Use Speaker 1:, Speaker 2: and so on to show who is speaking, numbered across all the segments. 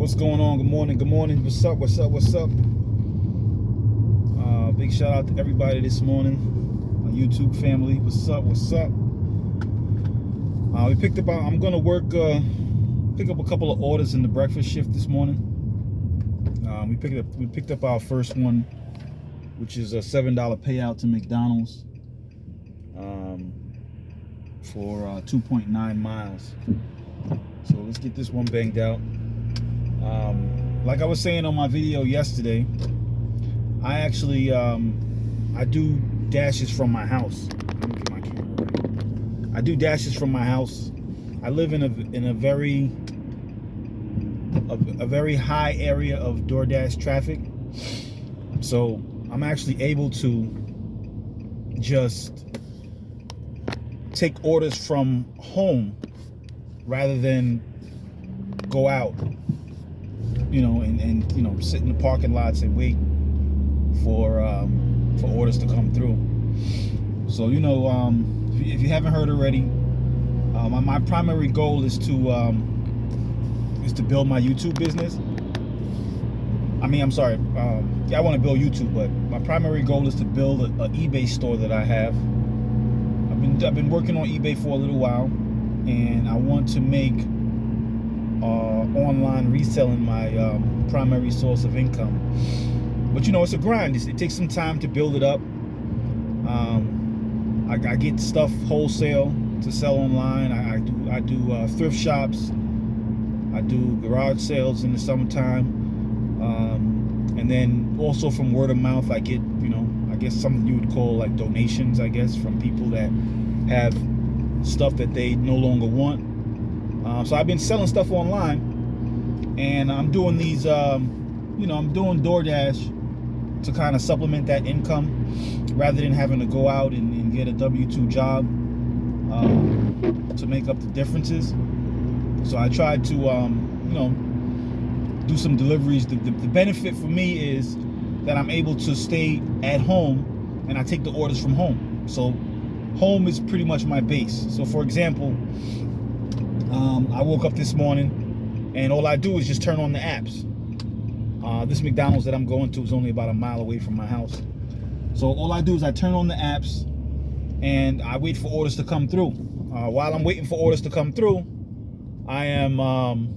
Speaker 1: What's going on? Good morning. Good morning. What's up? What's up? What's up? Big shout out to everybody this morning. My YouTube family. What's up? What's up? We picked up. I'm gonna pick up a couple of orders in the breakfast shift this morning. We picked up our first one, which is a $7 payout to McDonald's for 2.9 miles. So let's get this one banged out. Like I was saying on my video yesterday, I actually I do dashes from my house. Let me get my camera right. I do dashes from my house. I live in a very high area of Doordash traffic, so I'm actually able to just take orders from home rather than go out, and sit in the parking lots and wait for orders to come through. So if you haven't heard already, my primary goal is to build my YouTube business. I want to build YouTube, but my primary goal is to build an eBay store that I have. I've been working on eBay for a little while, and I want to make online reselling my primary source of income. But it's a grind. It takes some time to build it up. I get stuff wholesale to sell online. I do thrift shops. I do garage sales in the summertime, and then also from word of mouth, I get I guess something you would call like donations, I guess, from people that have stuff that they no longer want. So I've been selling stuff online, and I'm doing these, I'm doing Doordash to kind of supplement that income rather than having to go out and get a W-2 job to make up the differences. So I tried to, do some deliveries. The benefit for me is that I'm able to stay at home and I take the orders from home. So home is pretty much my base. So for example, I woke up this morning and all I do is just turn on the apps. This McDonald's that I'm going to is only about a mile away from my house. So all I do is I turn on the apps and I wait for orders to come through. While I'm waiting for orders to come through, I am, I'm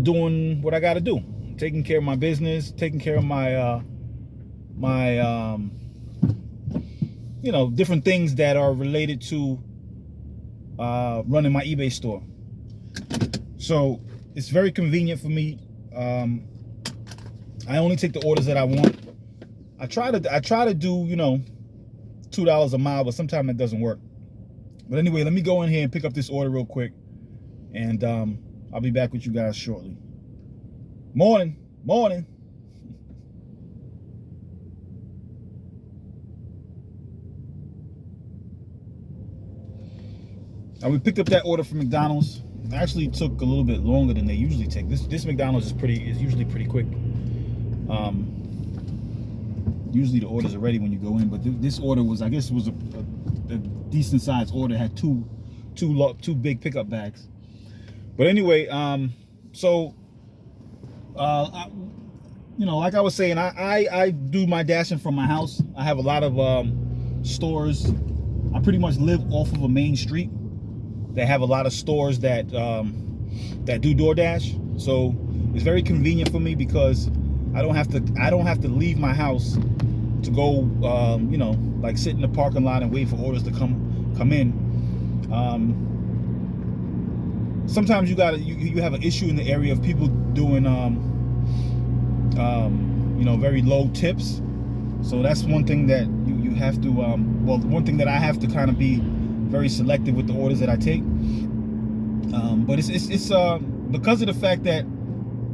Speaker 1: doing what I got to do. I'm taking care of my business, taking care of my different things that are related to running my eBay store. So it's very convenient for me. I only take the orders that I want. I try to do $2 a mile, but sometimes it doesn't work. But anyway, let me go in here and pick up this order real quick, and I'll be back with you guys shortly. Morning. We picked up that order from McDonald's. It actually took a little bit longer than they usually take. This McDonald's is usually pretty quick. Usually the orders are ready when you go in, but this order was, I guess it was a decent sized order. It had two big pickup bags. But anyway, like I was saying, I do my dashing from my house. I have a lot of stores. I pretty much live off of a main street. They have a lot of stores that do DoorDash, so it's very convenient for me because I don't have to leave my house to go like sit in the parking lot and wait for orders to come in. Sometimes you have an issue in the area of people doing very low tips. So that's one thing that you have to one thing that I have to kind of be very selective with the orders that I take. But it's because of the fact that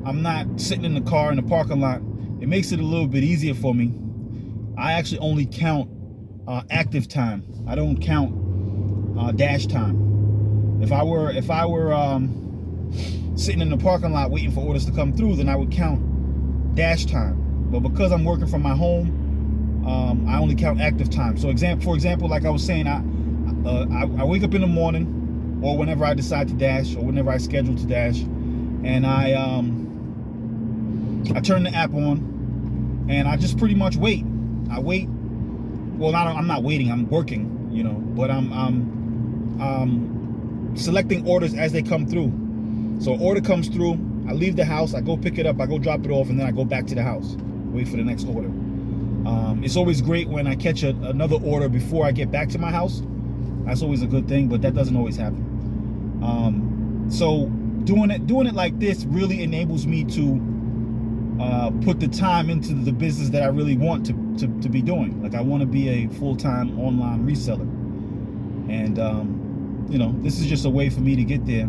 Speaker 1: I'm not sitting in the car in the parking lot, it makes it a little bit easier for me. I actually only count active time. I don't count dash time. If I were sitting in the parking lot waiting for orders to come through, then I would count dash time. But because I'm working from my home, I only count active time. So for example, like I was saying, I wake up in the morning, or whenever I decide to dash, or whenever I schedule to dash, and I turn the app on, and I just pretty much wait. I wait. Well, I'm not waiting. I'm working, you know. But I'm selecting orders as they come through. So order comes through. I leave the house. I go pick it up. I go drop it off, and then I go back to the house. Wait for the next order. It's always great when I catch another order before I get back to my house. That's always a good thing, but that doesn't always happen. So doing it like this really enables me to put the time into the business that I really want to be doing. Like, I want to be a full-time online reseller, and you know, this is just a way for me to get there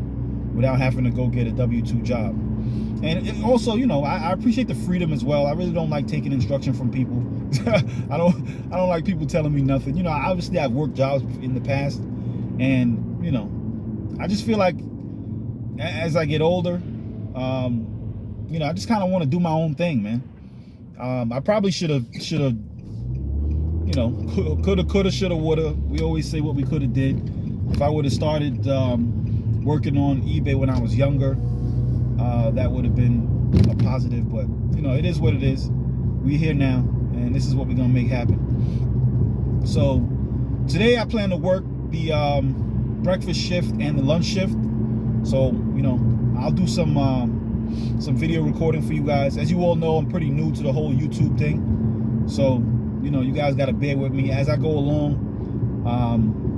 Speaker 1: without having to go get a W-2 job. And also, you know, I appreciate the freedom as well. I really don't like taking instruction from people. I don't like people telling me nothing. You know, obviously I've worked jobs in the past, and you know, I just feel like as I get older, you know, I just kind of want to do my own thing, man. I probably should have, you know, coulda, shoulda, woulda. We always say what we coulda did. If I would have started working on eBay when I was younger, that would have been a positive. But you know, it is what it is. We're here now, and this is what we're gonna make happen. So today I plan to work the breakfast shift and the lunch shift. So you know, I'll do some video recording for you guys. As you all know, I'm pretty new to the whole YouTube thing, so you know, you guys got to bear with me as I go along.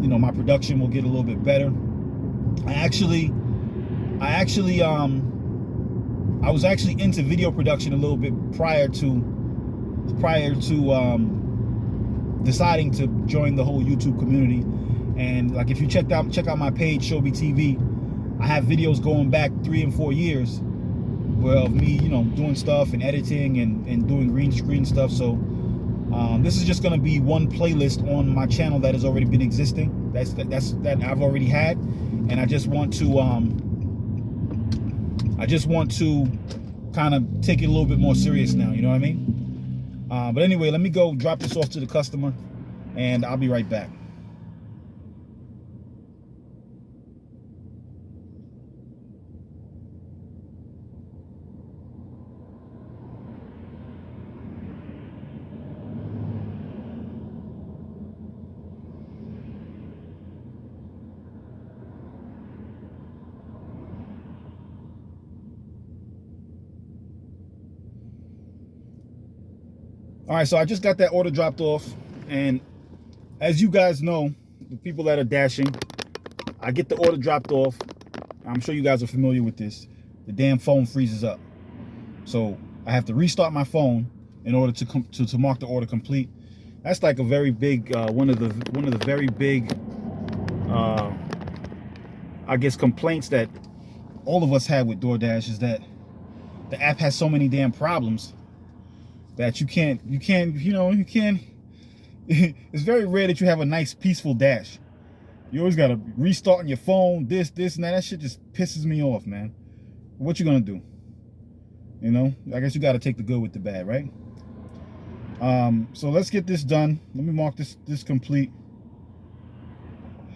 Speaker 1: You know, my production will get a little bit better. I was actually into video production a little bit prior to deciding to join the whole YouTube community. And like, if you check out my page, Shobi TV, I have videos going back 3 and 4 years of me, you know, doing stuff and editing and doing green screen stuff. So this is just going to be one playlist on my channel that has already been existing. That I've already had, and I just want to kind of take it a little bit more serious now. You know what I mean? But anyway, let me go drop this off to the customer, and I'll be right back. All right, so I just got that order dropped off, and as you guys know, the people that are dashing, I get the order dropped off. I'm sure you guys are familiar with this. The damn phone freezes up, so I have to restart my phone in order to mark the order complete. That's like a very big one of the very big I guess complaints that all of us have with Doordash, is that the app has so many damn problems that you can't it's very rare that you have a nice peaceful dash. You always gotta restart on your phone, this and that. That shit just pisses me off, man. What you gonna do? You know, I guess you gotta take the good with the bad, right? So let's get this done. Let me mark this complete.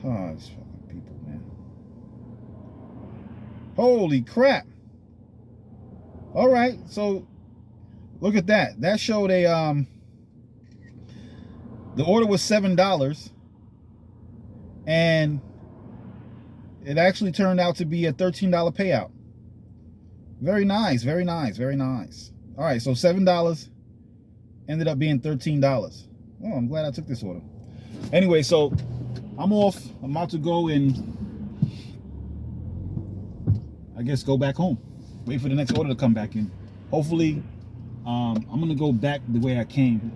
Speaker 1: Oh, these fucking people, man. Holy crap. All right, so look at that. That showed a the order was $7, and it actually turned out to be a $13 payout. Very nice, very nice, very nice. All right, so $7 ended up being $13. Oh, I'm glad I took this order. Anyway, so I'm off. I'm about to go and I guess go back home. Wait for the next order to come back in. Hopefully, I'm gonna go back the way I came,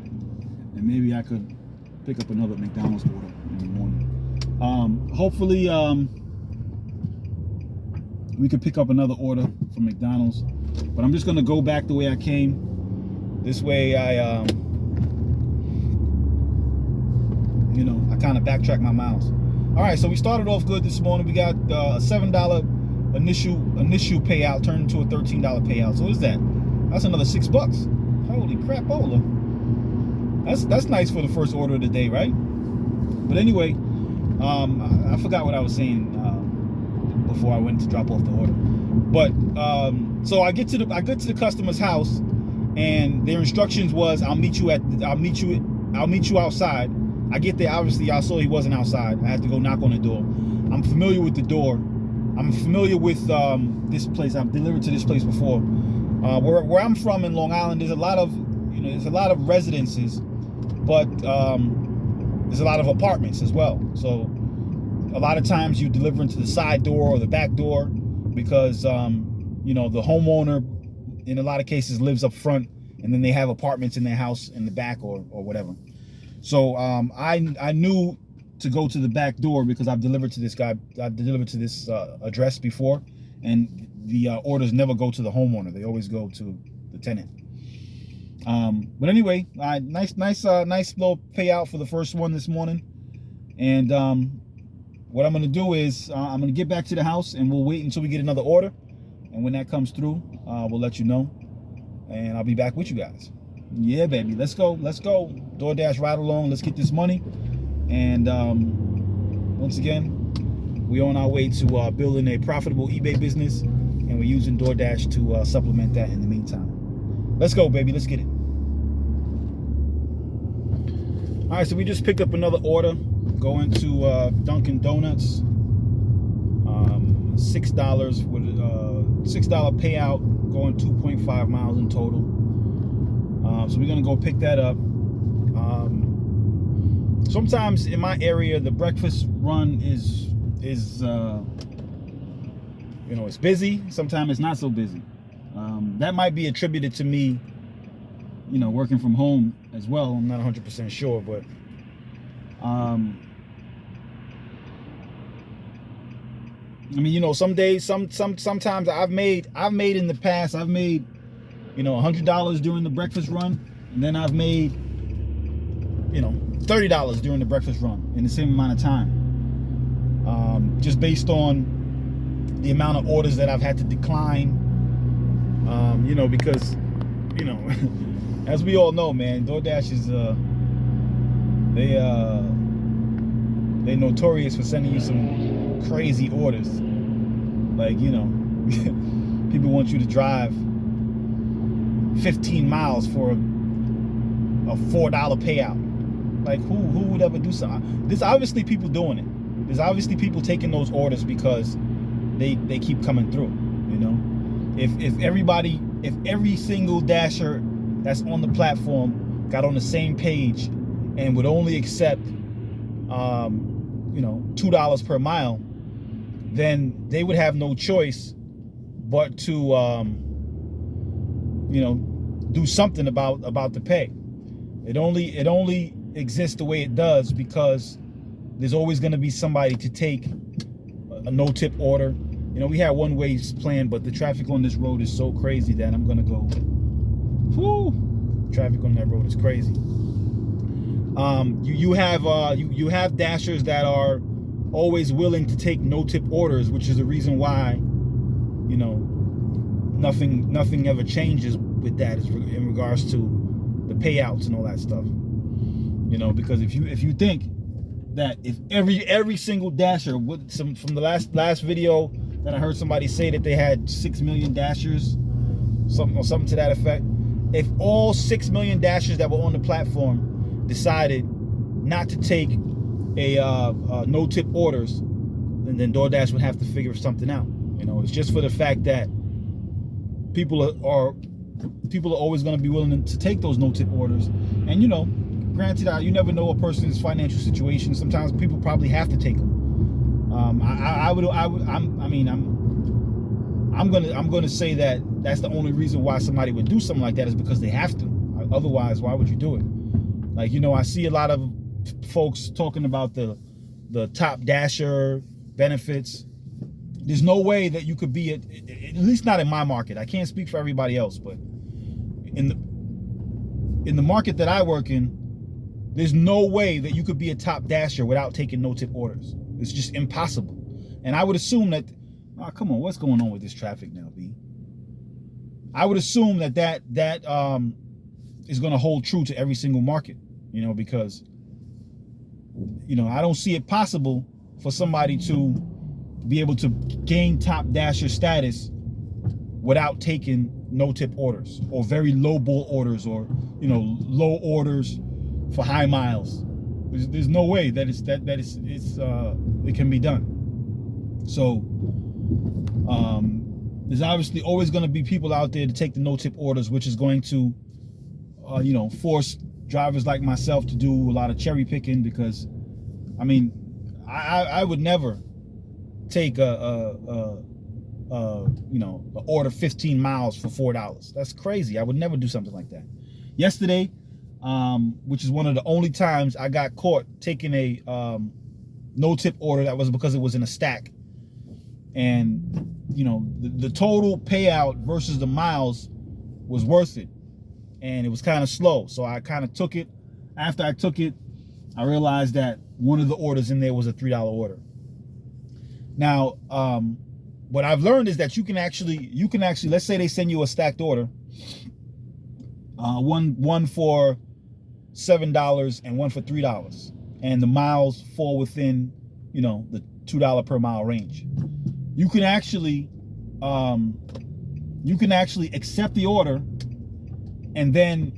Speaker 1: and maybe I could pick up another McDonald's order in the morning. Hopefully, we could pick up another order from McDonald's, but I'm just gonna go back the way I came. This way, I kind of backtrack my miles. All right, so we started off good this morning. We got a $7 initial payout turned into a $13 payout. So what's that? That's another $6. Holy crapola. That's nice for the first order of the day, right? But anyway, I forgot what I was saying. before I went to drop off the order. But so I get to the customer's house, and their instructions was, I'll meet you outside. I get there, obviously y'all saw he wasn't outside. I had to go knock on the door. I'm familiar with the door. I'm familiar with this place. I've delivered to this place before. Where I'm from in Long Island, there's a lot of residences, but there's a lot of apartments as well. So a lot of times you deliver into the side door or the back door because the homeowner in a lot of cases lives up front, and then they have apartments in their house in the back or whatever. So I knew to go to the back door because I've delivered to this address before, and the orders never go to the homeowner. They always go to the tenant. But anyway, nice little payout for the first one this morning. And what I'm gonna do is I'm gonna get back to the house, and we'll wait until we get another order. And when that comes through, we'll let you know, and I'll be back with you guys. Yeah, baby, let's go. Doordash ride along. Let's get this money. And once again, we're on our way to building a profitable eBay business, and we're using Doordash to supplement that in the meantime. Let's go, baby. Let's get it. All right, so we just picked up another order going to Dunkin Donuts. $6 with $6 payout, going 2.5 miles in total. So we're gonna go pick that up. Sometimes in my area, the breakfast run is it's busy. Sometimes it's not so busy. That might be attributed to me, working from home as well. I'm not 100% sure, but some days, sometimes I've made in the past, $100 during the breakfast run, and then I've made $30 during the breakfast run in the same amount of time, just based on the amount of orders that I've had to decline, because as we all know, man, DoorDash is they're notorious for sending you some crazy orders. Like, people want you to drive 15 miles for a $4 payout. Like, who would ever do something? There's obviously people doing it. There's obviously people taking those orders because they keep coming through. If every single dasher that's on the platform got on the same page and would only accept $2 per mile, then they would have no choice but to do something about the pay. It only exists the way it does because there's always going to be somebody to take a no-tip order. We had one-way plan, but the traffic on this road is so crazy that I'm going to go, whoo, traffic on that road is crazy. You have dashers that are always willing to take no-tip orders, which is the reason why, nothing ever changes with that in regards to the payouts and all that stuff. Because if you think that if every single dasher would, from the last video that I heard somebody say that they had 6 million dashers, something to that effect. If all 6 million dashers that were on the platform decided not to take a no-tip orders, then DoorDash would have to figure something out. It's just for the fact that people are always going to be willing to take those no-tip orders. And granted, you never know a person's financial situation. Sometimes people probably have to take them. I'm gonna say that that's the only reason why somebody would do something like that is because they have to. Otherwise, why would you do it? Like, I see a lot of folks talking about the top dasher benefits. There's no way that you could be at least not in my market. I can't speak for everybody else, but in the market that I work in, there's no way that you could be a top dasher without taking no-tip orders. It's just impossible. And I would assume that, come on, what's going on with this traffic now, B? I would assume that is going to hold true to every single market, because, I don't see it possible for somebody to be able to gain top dasher status without taking no-tip orders or very low-ball orders, or low orders for high miles. There's no way that it can be done. So there's obviously always going to be people out there to take the no-tip orders, which is going to force drivers like myself to do a lot of cherry picking, because I mean I would never take a order 15 miles for $4. That's crazy. I would never do something like that. Yesterday, which is one of the only times I got caught taking a no-tip order, that was because it was in a stack, and the total payout versus the miles was worth it, and it was kind of slow, so I kind of took it. After I took it, I realized that one of the orders in there was a $3 order. Now, what I've learned is that you can actually, let's say they send you a stacked order, one for $7 and one for $3, and the miles fall within, the $2 per mile range. You can actually accept the order and then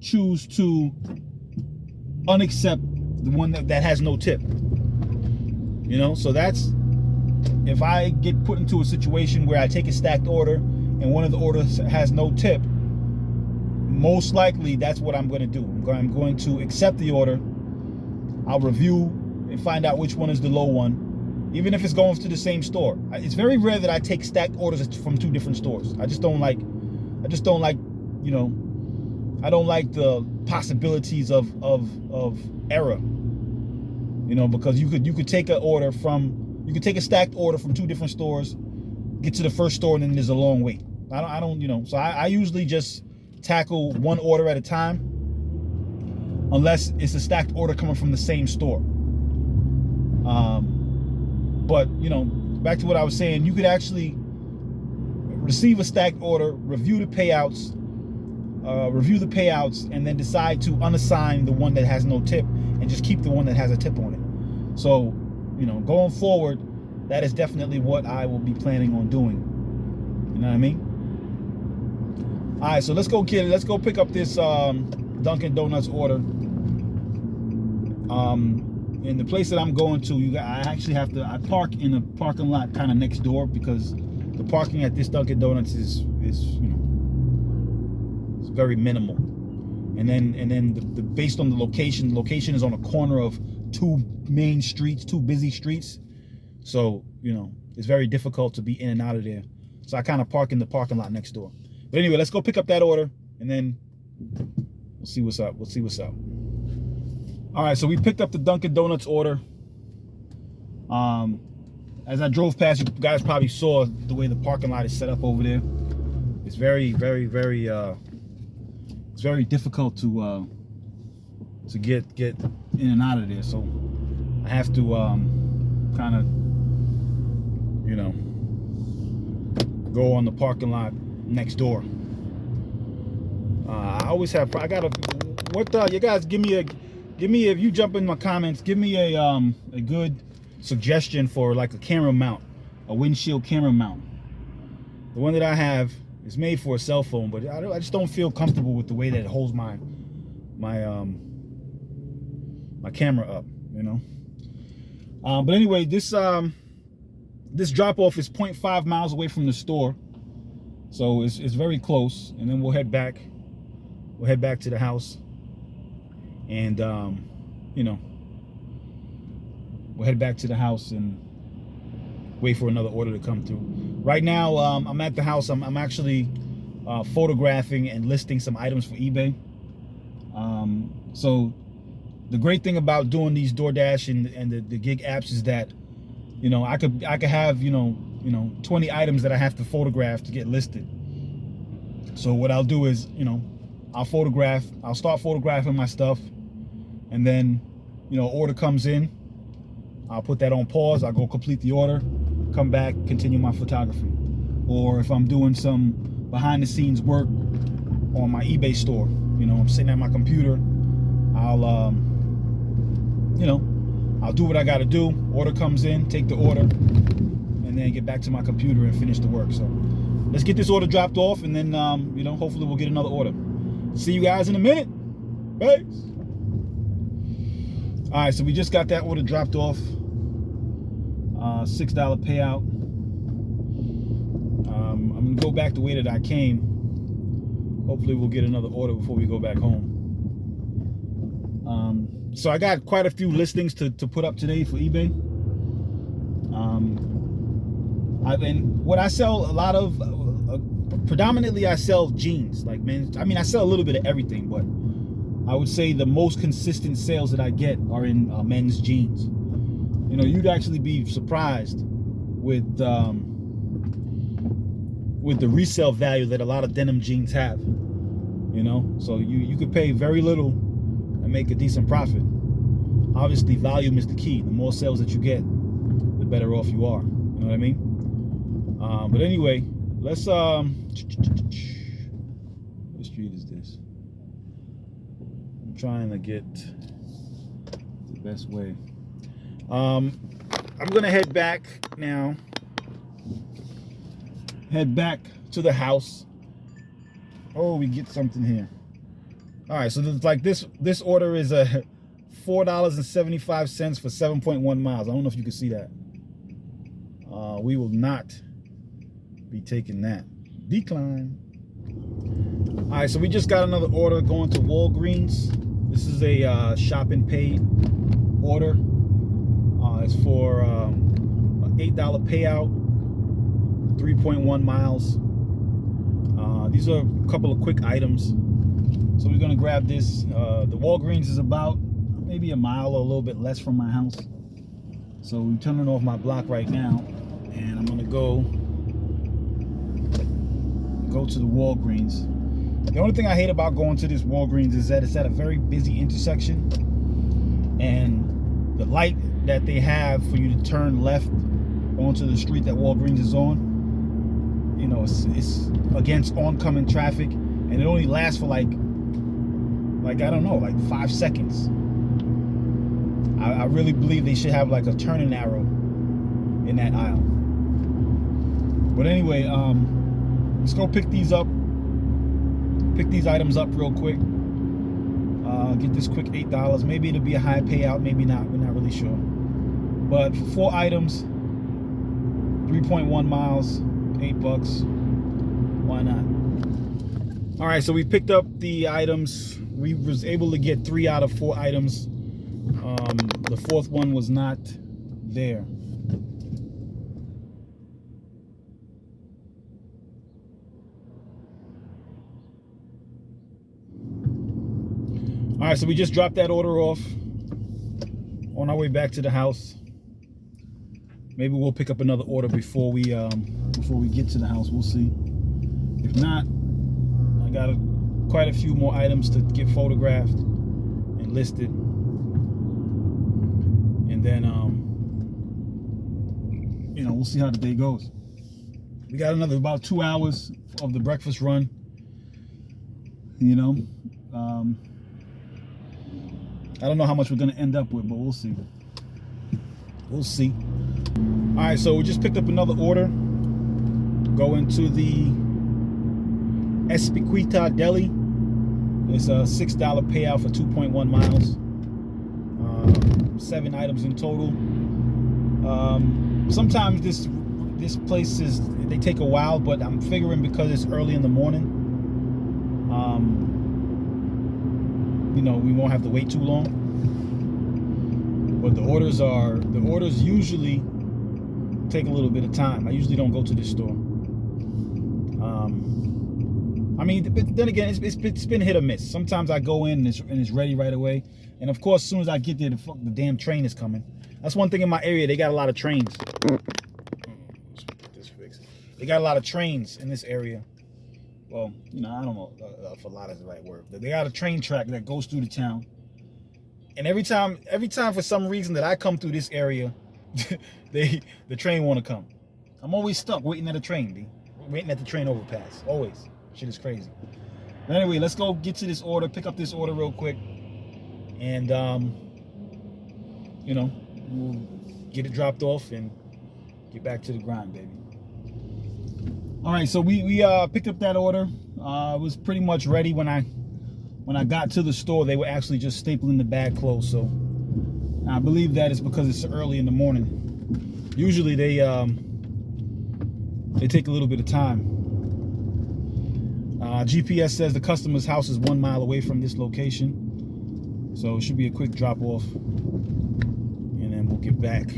Speaker 1: choose to unaccept the one that has no tip. So that's, if I get put into a situation where I take a stacked order and one of the orders has no tip, most likely that's what I'm going to do. I'm going to accept the order. I'll review and find out which one is the low one, even if it's going to the same store. It's very rare that I take stacked orders from two different stores. I don't like the possibilities of error, because you could take take a stacked order from two different stores, get to the first store, and then there's a long wait. I don't so I usually just tackle one order at a time, unless it's a stacked order coming from the same store. But back to what I was saying, you could actually receive a stacked order, review the payouts, and then decide to unassign the one that has no tip and just keep the one that has a tip on it. So going forward, that is definitely what I will be planning on doing. You know what I mean? All right, so let's go pick up this Dunkin Donuts order. In the place that I'm going to, I park in a parking lot kind of next door, because the parking at this Dunkin Donuts is it's very minimal. And then based on the location is on a corner of two busy streets. So, it's very difficult to be in and out of there. So I kind of park in the parking lot next door. But anyway, let's go pick up that order, and then we'll see what's up. All right, so we picked up the Dunkin Donuts order. As I drove past, you guys probably saw the way the parking lot is set up over there. It's very, very, very, it's very difficult to get in and out of there. So I have to kind of, go on the parking lot next door. You guys give me, if you jump in my comments, give me a good suggestion for like a camera mount, a windshield camera mount. The one that I have is made for a cell phone, but I just don't feel comfortable with the way that it holds my camera up, But anyway, this drop off is 0.5 miles away from the store, so it's very close. And then we'll head back to the house, and we'll head back to the house and wait for another order to come through. Right now, I'm at the house. I'm actually photographing and listing some items for eBay. So the great thing about doing these Doordash and the gig apps is that, I could have 20 items that I have to photograph to get listed. So what I'll do is, I'll start photographing my stuff, and then, order comes in, I'll put that on pause, I'll go complete the order, come back, continue my photography. Or if I'm doing some behind the scenes work on my eBay store, I'm sitting at my computer, I'll I'll do what I got to do. Order comes in, take the order, and then get back to my computer and finish the work. So let's get this order dropped off, and then you know, hopefully we'll get another order. See you guys in a minute. Peace. All right, so we just got that order dropped off. $6 payout. I'm gonna go back the way that I came. Hopefully we'll get another order before we go back home. So I got quite a few listings to put up today for eBay. And what I sell a lot of, predominantly I sell jeans, like men's. I mean, I sell a little bit of everything, but I would say the most consistent sales that I get are in men's jeans. You know, you'd actually be surprised with the resale value that a lot of denim jeans have. You know, so you could pay very little and make a decent profit. Obviously, volume is the key. The more sales that you get, the better off you are. You know what I mean? But anyway, let's what street is this? I'm trying to get the best way. I'm gonna head back now. Head back to the house. Oh, we get something here. All right, so like this order is a $4.75 for 7.1 miles. I don't know if you can see that. We will not be taking that. Decline. All right, so we just got another order going to Walgreens. This is a shop and pay order. It's for an $8 payout, 3.1 miles. These are a couple of quick items. So we're gonna grab this. The Walgreens is about maybe a mile or a little bit less from my house. So we're turning off my block right now, and I'm gonna go to the Walgreens. The only thing I hate about going to this Walgreens is that it's at a very busy intersection, and the light that they have for you to turn left onto the street that Walgreens is on, you know, it's against oncoming traffic, and it only lasts for like I don't know, like 5 seconds. I really believe they should have like a turning arrow in that aisle. But anyway, let's go pick these items up real quick. Get this quick $8. Maybe it'll be a high payout, maybe not. We're not really sure. But for 4 items, 3.1 miles, $8. Why not? All right, so we picked up the items. We was able to get 3 out of 4 items. The 4th one was not there. All right, so we just dropped that order off on our way back to the house. Maybe we'll pick up another order before we get to the house. We'll see. If not, I got quite a few more items to get photographed and listed, and then you know, we'll see how the day goes. We got another about 2 hours of the breakfast run. You know, I don't know how much we're gonna end up with, but we'll see. We'll see. All right, so we just picked up another order. Going to the Espequita Deli. It's a $6 payout for 2.1 miles. 7 items in total. Sometimes this place they take a while, but I'm figuring because it's early in the morning, you know, we won't have to wait too long. But the orders usually take a little bit of time. I usually don't go to this store. I mean, but then again, it's been hit or miss. Sometimes I go in and it's ready right away. And of course, as soon as I get there, the damn train is coming. That's one thing in my area. They got a lot of trains. Let's get this fixed. They got a lot of trains in this area. Well, you know, I don't know if a lot is the right word. But they got a train track that goes through the town. And every time for some reason that I come through this area, the train want to come. I'm always stuck waiting at a train, B. Waiting at the train overpass. Always. Shit is crazy. But anyway, let's go get to this order, pick up this order real quick. And, you know, we'll get it dropped off and get back to the grind, baby. All right, so we picked up that order. It was pretty much ready when I got to the store. They were actually just stapling the bag closed. So I believe that is because it's early in the morning. Usually they take a little bit of time. GPS says the customer's house is 1 mile away from this location, so it should be a quick drop off, and then we'll get back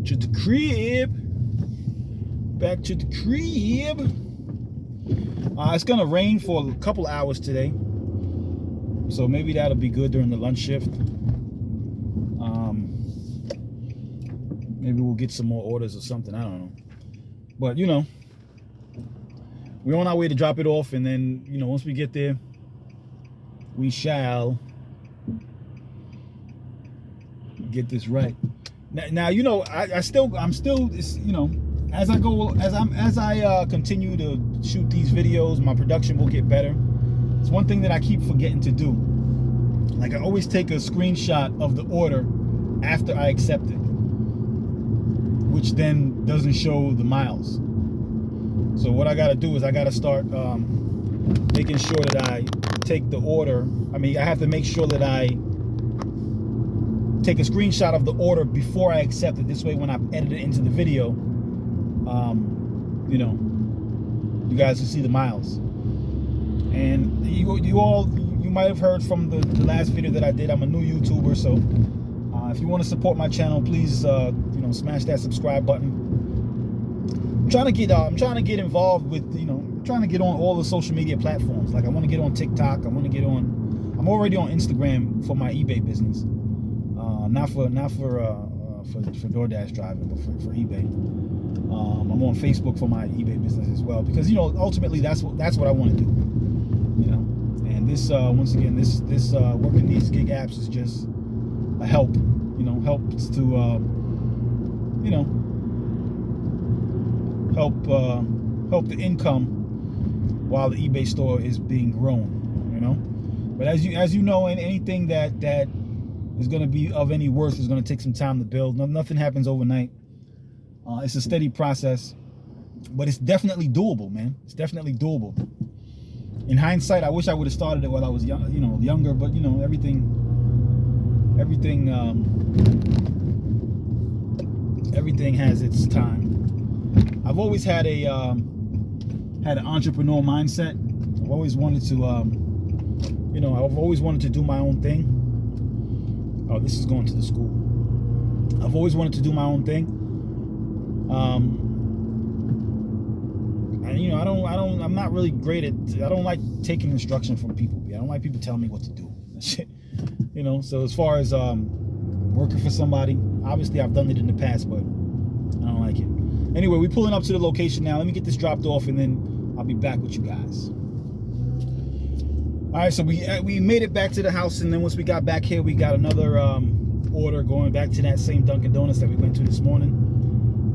Speaker 1: to the crib. Back to the crib. It's gonna rain for a couple hours today, so maybe that'll be good during the lunch shift. Maybe we'll get some more orders or something. I don't know, but we're on our way to drop it off, and then once we get there, we shall get this right. Now I'm still as I continue to shoot these videos, my production will get better. It's one thing that I keep forgetting to do. Like, I always take a screenshot of the order after I accept it, which then doesn't show the miles. So what I got to do is I got to start making sure that I take the order. I have to make sure that I take a screenshot of the order before I accept it. This way, when I edit it into the video, you guys can see the miles. And you might have heard from the last video that I did. I'm a new YouTuber, so if you want to support my channel, please smash that subscribe button. I'm trying to get involved with trying to get on all the social media platforms. Like, I want to get on TikTok. I'm already on Instagram for my eBay business. Not for Doordash driving, but for eBay. I'm on Facebook for my eBay business as well, because ultimately that's what I want to do. And this once again, this working these gig apps is just a help. Helps to help the income while the eBay store is being grown. But as you know, anything that is going to be of any worth is going to take some time to build. Nothing happens overnight. It's a steady process, but it's definitely doable, man. It's definitely doable. In hindsight, I wish I would have started it while I was younger, but everything has its time. I've always had an entrepreneur mindset. I've always wanted to I've always wanted to do my own thing. Oh, this is going to the school. I've always wanted to do my own thing. And I'm not really great at. I don't like taking instruction from people. I don't like people telling me what to do. So as far as working for somebody, obviously I've done it in the past, but I don't like it. Anyway, we're pulling up to the location now. Let me get this dropped off, and then I'll be back with you guys. All right, so we made it back to the house, and then once we got back here, we got another order going back to that same Dunkin Donuts that we went to this morning.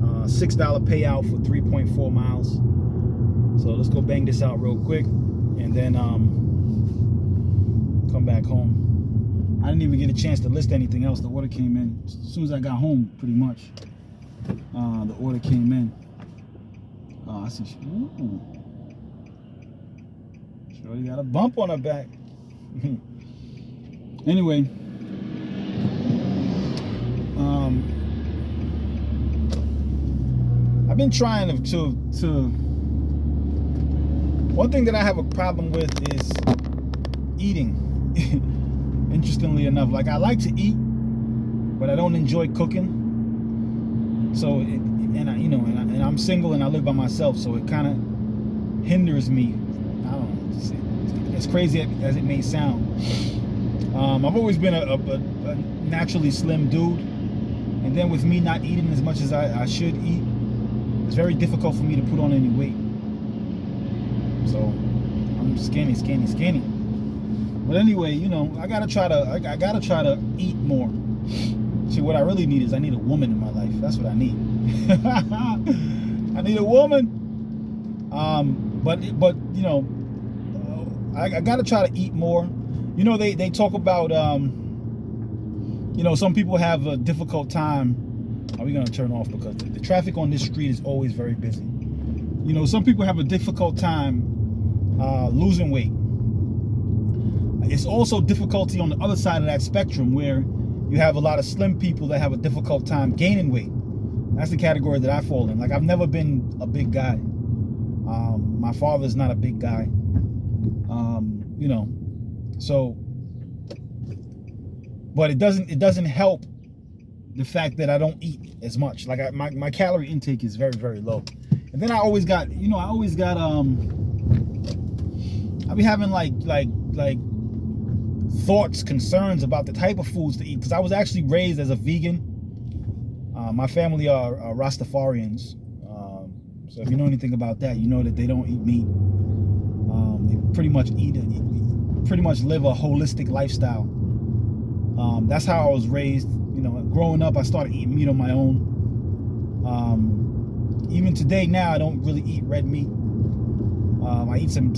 Speaker 1: $6 payout for 3.4 miles. So let's go bang this out real quick, and then come back home. I didn't even get a chance to list anything else. The order came in as soon as I got home, pretty much. The order came in. I see. Ooh. Shorty got a bump on her back. Anyway, I've been trying to. One thing that I have a problem with is eating. Interestingly enough, like, I like to eat, but I don't enjoy cooking. So, and I'm single and I live by myself, so it kind of hinders me. I don't know. As crazy as it may sound, I've always been a naturally slim dude, and then with me not eating as much as I should eat, it's very difficult for me to put on any weight. So I'm skinny. But anyway, I gotta try to eat more. See, what I really need is I need a woman in my life. That's what I need. I need a woman. But I gotta try to eat more. They talk about you know, some people have a difficult time. Are we gonna turn off because the traffic on this street is always very busy? You know, some people have a difficult time losing weight. It's also difficulty on the other side of that spectrum where you have a lot of slim people that have a difficult time gaining weight. That's the category that I fall in. Like, I've never been a big guy. My father's not a big guy. You know, so, but it doesn't help the fact that I don't eat as much. Like, my calorie intake is very, very low. And then I always got, I'll be having like thoughts, concerns about the type of foods to eat, because I was actually raised as a vegan. My family are Rastafarians, so if you know anything about that, you know that they don't eat meat. They pretty much live a holistic lifestyle. That's how I was raised. Growing up, I started eating meat on my own. Even today, now I don't really eat red meat. I eat some.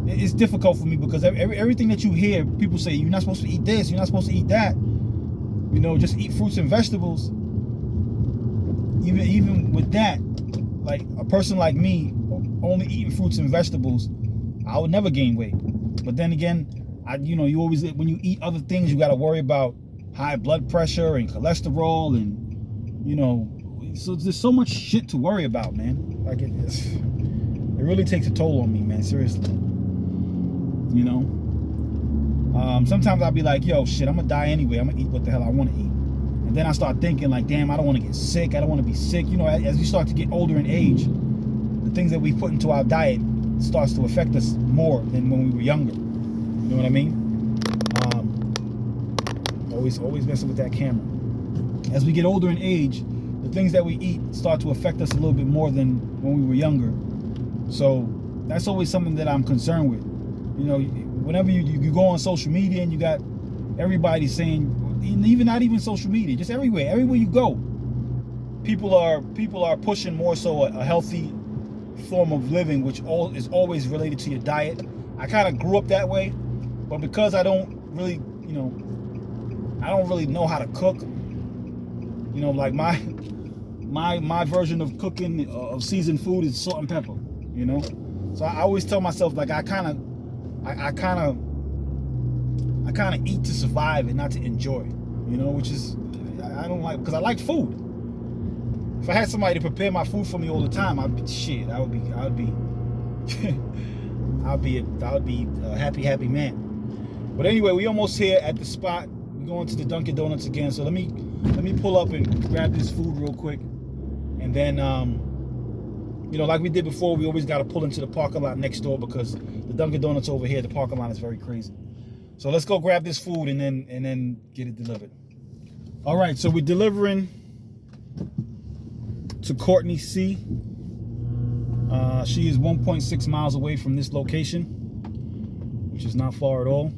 Speaker 1: It's difficult for me because everything that you hear, people say, you're not supposed to eat this, you're not supposed to eat that. Just eat fruits and vegetables. Even with that, like a person like me, only eating fruits and vegetables, I would never gain weight. But then again, you always, when you eat other things, you got to worry about high blood pressure and cholesterol, and so there's so much shit to worry about, man. Like it really takes a toll on me, man. Seriously. Sometimes I'll be like, yo, shit, I'm gonna die anyway. I'm gonna eat what the hell I want to eat. And then I start thinking like, damn, I don't want to get sick. I don't want to be sick. As we start to get older in age, the things that we put into our diet starts to affect us more than when we were younger. You know what I mean? Always messing with that camera. As we get older in age, the things that we eat start to affect us a little bit more than when we were younger. So that's always something that I'm concerned with. Whenever you go on social media and you got everybody saying, not even social media, just everywhere you go, people are pushing more so a healthy form of living, which is always related to your diet. I kind of grew up that way, but because I don't really know how to cook. Like my version of cooking of seasoned food is salt and pepper. So I always tell myself, like, I kind of eat to survive and not to enjoy, which is, I don't like, because I like food. If I had somebody to prepare my food for me all the time, I would be a happy man. But anyway, we almost here at the spot. We're going to the Dunkin Donuts again. So let me pull up and grab this food real quick, and then like we did before, we always got to pull into the parking lot next door, because the Dunkin Donuts over here, the parking lot is very crazy. So let's go grab this food and then get it delivered. All right, so we're delivering to Courtney C. She is 1.6 miles away from this location, which is not far at all.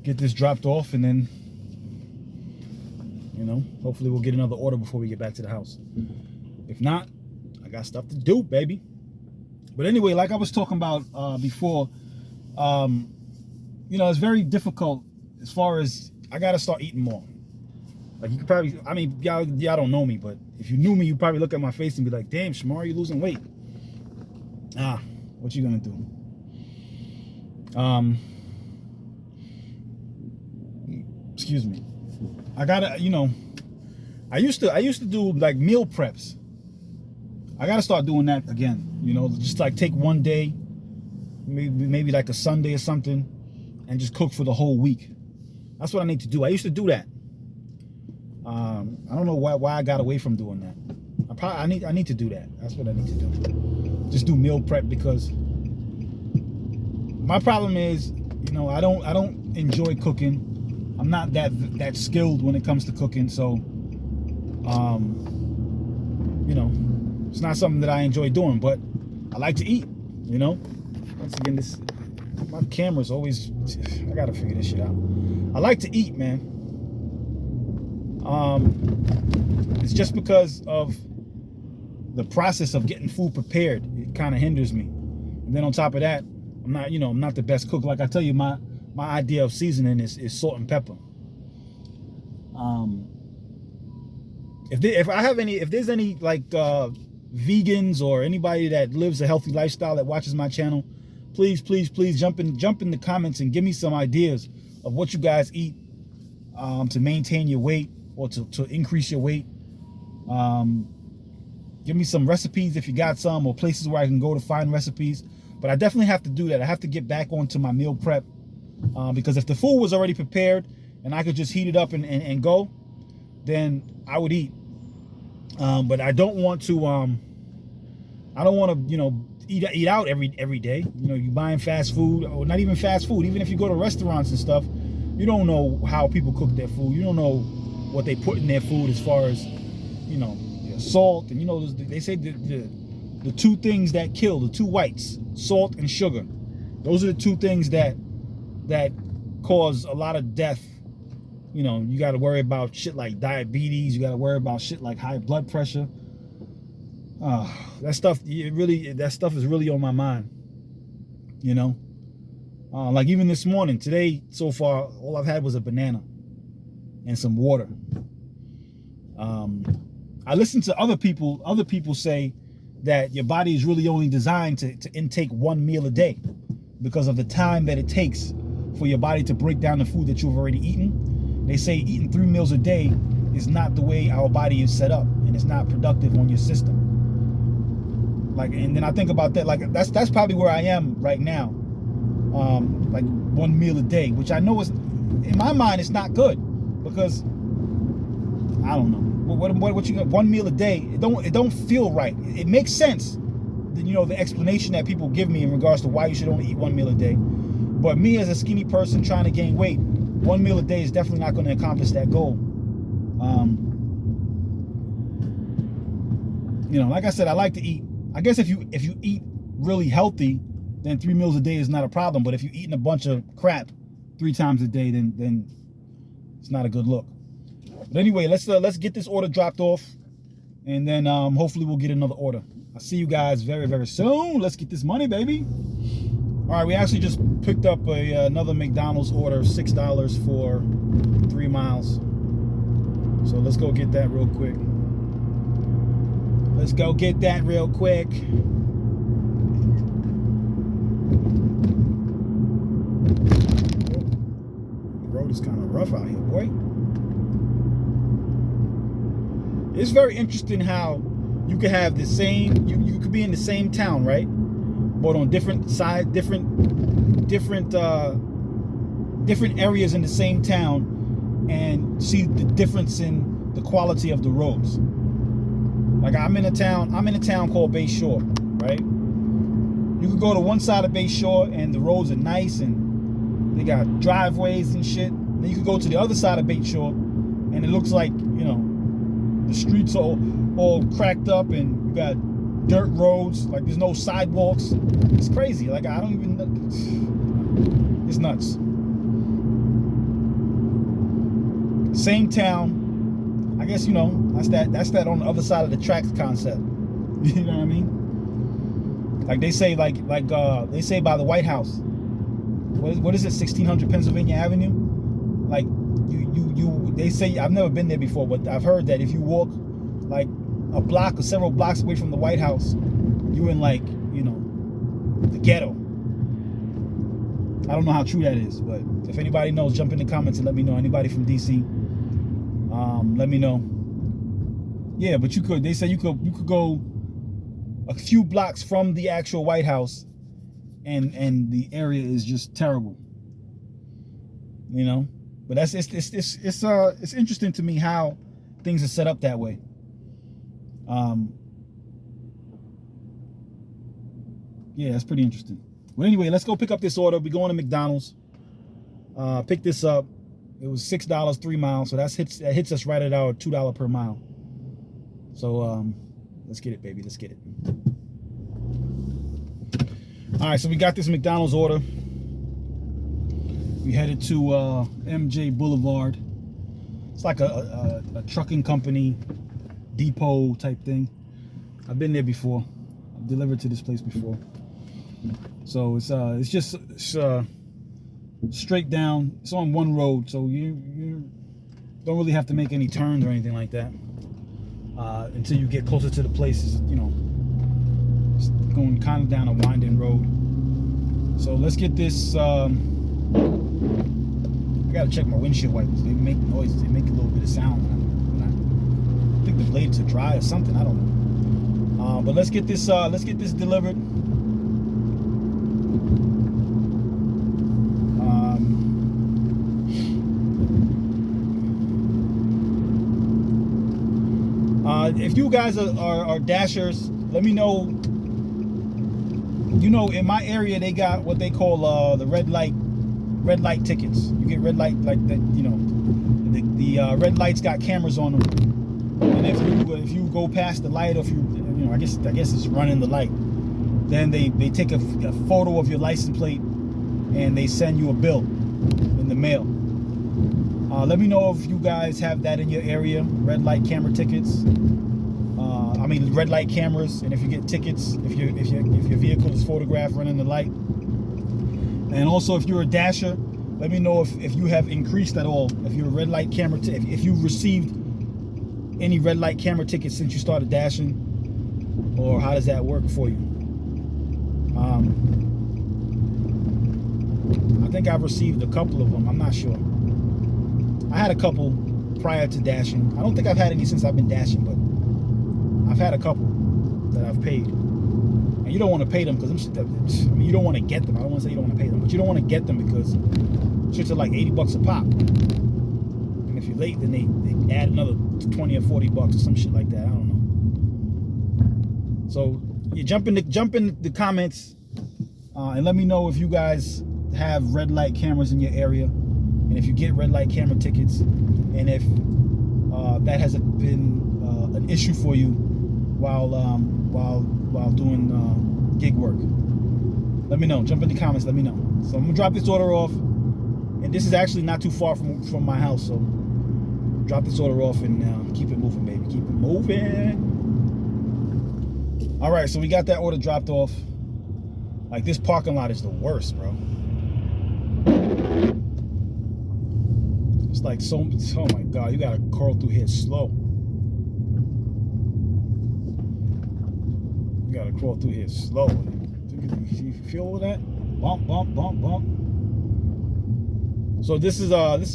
Speaker 1: Get this dropped off, and then hopefully we'll get another order before we get back to the house. If not, I got stuff to do, baby. But anyway, like I was talking about before, it's very difficult as far as I gotta start eating more. Like, you could probably, y'all don't know me, but if you knew me, you'd probably look at my face and be like, damn, Shamar, you losing weight. What you gonna do? Excuse me. I gotta, I used to do like meal preps. I gotta start doing that again. Just like take one day, maybe like a Sunday or something, and just cook for the whole week. That's what I need to do. I used to do that. I don't know why I got away from doing that. I need to do that. That's what I need to do. Just do meal prep, because my problem is, I don't enjoy cooking. I'm not that skilled when it comes to cooking, so it's not something that I enjoy doing, but I like to eat. Once again, my camera's always, I gotta figure this shit out. I like to eat, man. It's just because of the process of getting food prepared, it kind of hinders me. And then on top of that, I'm not the best cook. Like I tell you, my my idea of seasoning is salt and pepper. If there's any like vegans or anybody that lives a healthy lifestyle that watches my channel, please jump in the comments and give me some ideas of what you guys eat to maintain your weight or to increase your weight. Give me some recipes if you got some, or places where I can go to find recipes. But I definitely have to do that. I have to get back onto my meal prep, because if the food was already prepared and I could just heat it up and go, then I would eat. But I don't want to eat out every day. You buying fast food, or not even fast food. Even if you go to restaurants and stuff, you don't know how people cook their food. You don't know what they put in their food as far as salt, and they say the two things that kill, the two whites, salt and sugar. Those are the two things that cause a lot of death. You got to worry about shit like diabetes. You got to worry about shit like high blood pressure. That stuff is really on my mind. Like even this morning, today so far, all I've had was a banana and some water. I listened to other people say that your body is really only designed to intake one meal a day because of the time that it takes for your body to break down the food that you've already eaten. They say eating 3 meals a day is not the way our body is set up, and it's not productive on your system. And then I think about that, that's probably where I am right now. Like 1 meal a day, which I know is, in my mind, it's not good, because I don't know. What you got? 1 meal a day, it don't feel right. It makes sense, the explanation that people give me in regards to why you should only eat 1 meal a day. But me as a skinny person trying to gain weight, 1 meal a day is definitely not going to accomplish that goal. Like I said, I like to eat. I guess if you eat really healthy, then 3 meals a day is not a problem. But if you're eating a bunch of crap 3 times a day, then it's not a good look. But anyway, let's get this order dropped off, and then hopefully we'll get another order. I'll see you guys very, very soon. Let's get this money, baby. All right, we actually just picked up another McDonald's order, $6 for 3 miles. So let's go get that real quick. Let's go get that real quick. The road is kind of rough out here, boy. It's very interesting how you could have the same, you could be in the same town, right? But on different sides, different areas in the same town, and see the difference in the quality of the roads. Like I'm in a town called Bay Shore, right? You could go to one side of Bay Shore and the roads are nice and they got driveways and shit. Then you could go to the other side of Bay Shore and it looks like, the streets are all cracked up and you got dirt roads, like there's no sidewalks. It's crazy. Like I don't even know. It's nuts. Same town. I guess that's that on the other side of the tracks concept. You know what I mean? Like they say, they say by the White House. What is it? 1600 Pennsylvania Avenue. Like they say, I've never been there before, but I've heard that if you walk like a block or several blocks away from the White House, you in the ghetto. I don't know how true that is, but if anybody knows, jump in the comments and let me know. Anybody from DC, let me know. Yeah, but they say you could go a few blocks from the actual White House and the area is just terrible. But it's interesting to me how things are set up that way. Yeah, that's pretty interesting. But anyway, let's go pick up this order. We're going to McDonald's. Pick this up. It was $6, 3 miles. So that hits us right at our $2 per mile. So let's get it, baby. Let's get it. All right, so we got this McDonald's order. We headed to MJ Boulevard. It's like a trucking company depot type thing. I've been there before. I've delivered to this place before. So it's straight down. It's on one road, so you don't really have to make any turns or anything like that until you get closer to the places. You know, it's going kind of down a winding road. So let's get this. I gotta check my windshield wipers. They make noises. They make a little bit of sound I think the blades are dry or something. I don't know. But let's get this. Let's get this delivered. If you guys are dashers, let me know. You know, in my area, they got what they call the red light tickets. You get red light, like that. You know, the red lights got cameras on them, and if you go past the light, or if you know, I guess it's running the light, then they take a photo of your license plate, and they send you a bill in the mail. Let me know if you guys have that in your area, red light camera tickets. I mean, red light cameras, and if you get tickets, if your vehicle is photographed running the light. And also, if you're a dasher, let me know if you have increased at all. If you're a red light camera, if you've received any red light camera tickets since you started dashing, or how does that work for you? I think I've received a couple of them. I'm not sure. I had a couple prior to dashing. I don't think I've had any since I've been dashing, but I've had a couple that I've paid. And you don't want to pay them because I mean, you don't want to get them. I don't want to say you don't want to pay them, but you don't want to get them because shits are like $80 a pop. And if you're late, then they add another 20 or 40 bucks or some shit like that. I don't know. So you jump in the comments and let me know if you guys have red light cameras in your area, and if you get red light camera tickets, and if that has been an issue for you while doing gig work. Let me know. Jump in the comments. Let me know. So I'm gonna drop this order off, and this is actually not too far from my house. So drop this order off and keep it moving, baby. Keep it moving. All right, so we got that order dropped off. Like, this parking lot is the worst, bro. It's like oh my God, you gotta curl through here slow. You gotta crawl through here slow. You feel all that? Bump, bump, bump, bump. So this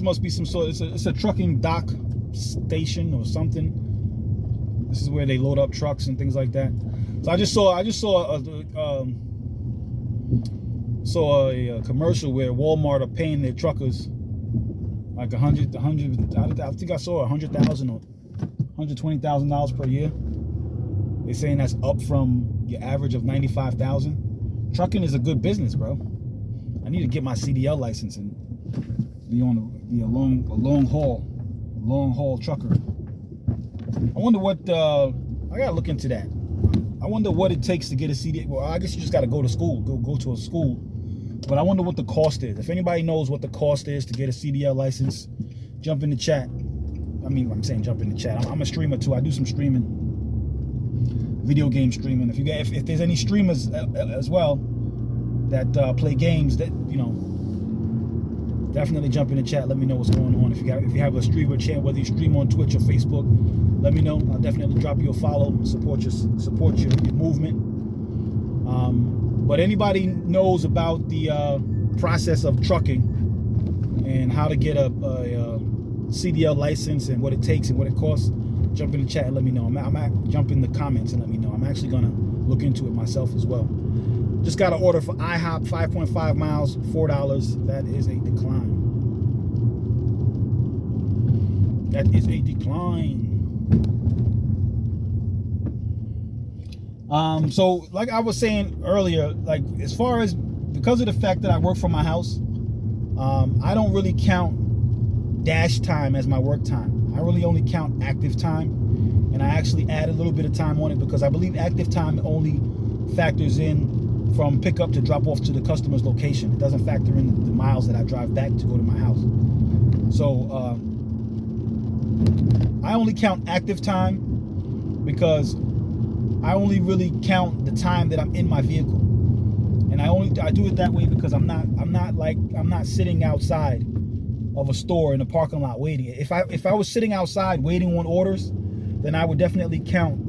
Speaker 1: must be some sort. It's a trucking dock station or something. This is where they load up trucks and things like that. So I just saw a commercial where Walmart are paying their truckers like $100. I think I saw $100,000 or $120,000 per year. They're saying that's up from your average of $95,000. Trucking is a good business, bro. I need to get my CDL license and be on a long haul trucker. I wonder what I gotta look into that. I wonder what it takes to get a CDL. Well, I guess you just gotta go to school, go to a school. But I wonder what the cost is. If anybody knows what the cost is to get a CDL license, jump in the chat. I mean, I'm saying jump in the chat. I'm a streamer too. I do some streaming, video game streaming. If there's any streamers as well that play games, that definitely jump in the chat. Let me know what's going on. If you have a streamer channel, whether you stream on Twitch or Facebook, let me know. I'll definitely drop you a follow. Support your movement. But anybody knows about the process of trucking and how to get a CDL license and what it takes and what it costs, jump in the chat and let me know. Jump in the comments and let me know. I'm actually gonna look into it myself as well. Just got an order for IHOP, 5.5 miles, $4. That is a decline. That is a decline. So like I was saying earlier, like as far as, because of the fact that I work from my house, I don't really count dash time as my work time. I really only count active time, and I actually add a little bit of time on it because I believe active time only factors in from pickup to drop off to the customer's location. It doesn't factor in the miles that I drive back to go to my house. So I only count active time because I only really count the time that I'm in my vehicle. And I do it that way because I'm not sitting outside of a store in the parking lot waiting. If I was sitting outside waiting on orders, then I would definitely count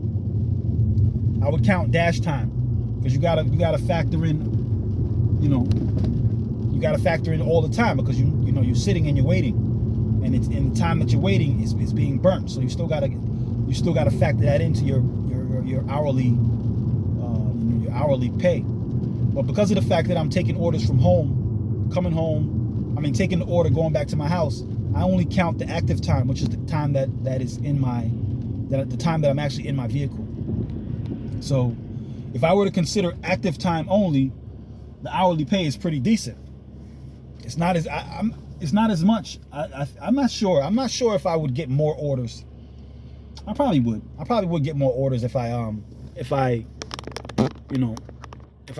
Speaker 1: dash time, because you gotta factor in, you gotta factor in all the time, because you're sitting and you're waiting, and it's in the time that you're waiting is being burnt. So you still gotta factor that into your hourly pay. But because of the fact that I'm taking orders from home, coming home, taking the order, going back to my house, I only count the active time, which is the time that is in the time that I'm actually in my vehicle. So if I were to consider active time only, the hourly pay is pretty decent. It's not as much. I'm not sure. I'm not sure if I would get more orders. I probably would get more orders if I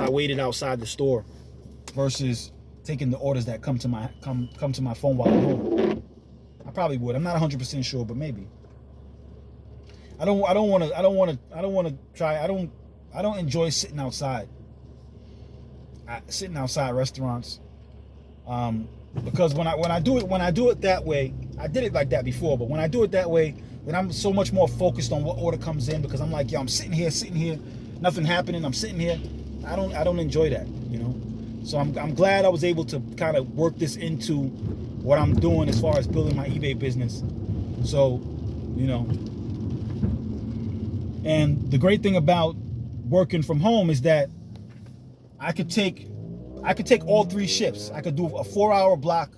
Speaker 1: waited outside the store versus taking the orders that come to my phone while I'm home. I probably would. I'm not 100% sure, but maybe. I don't want to try. I don't enjoy sitting outside. Sitting outside restaurants. Because when I do it that way, I did it like that before, but when I do it that way, then I'm so much more focused on what order comes in, because I'm like, yo, I'm sitting here, nothing happening, I'm sitting here. I don't enjoy that, So I'm glad I was able to kind of work this into what I'm doing as far as building my eBay business. So, and the great thing about working from home is that I could take all 3 shifts. I could do a 4-hour block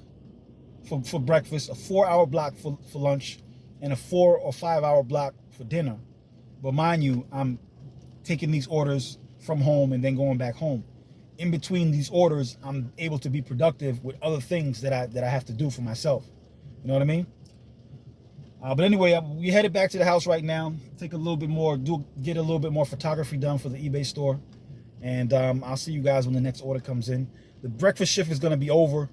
Speaker 1: for breakfast, a 4-hour block for lunch, and a 4 or 5-hour block for dinner. But mind you, I'm taking these orders from home and then going back home. In between these orders, I'm able to be productive with other things that I have to do for myself. You know what I mean? But anyway, we headed back to the house right now. Get a little bit more photography done for the eBay store. And I'll see you guys when the next order comes in. The breakfast shift is going to be over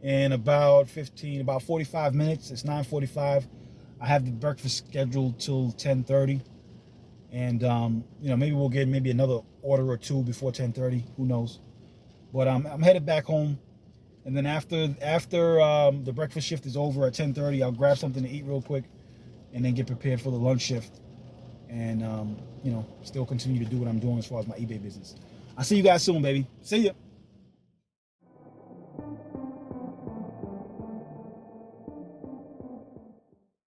Speaker 1: in about 45 minutes. It's 9:45. I have the breakfast scheduled till 10:30. And, maybe we'll get another order or 2 before 10:30. Who knows? But I'm headed back home. And then after the breakfast shift is over at 10:30, I'll grab something to eat real quick and then get prepared for the lunch shift. And, still continue to do what I'm doing as far as my eBay business. I'll see you guys soon, baby. See ya.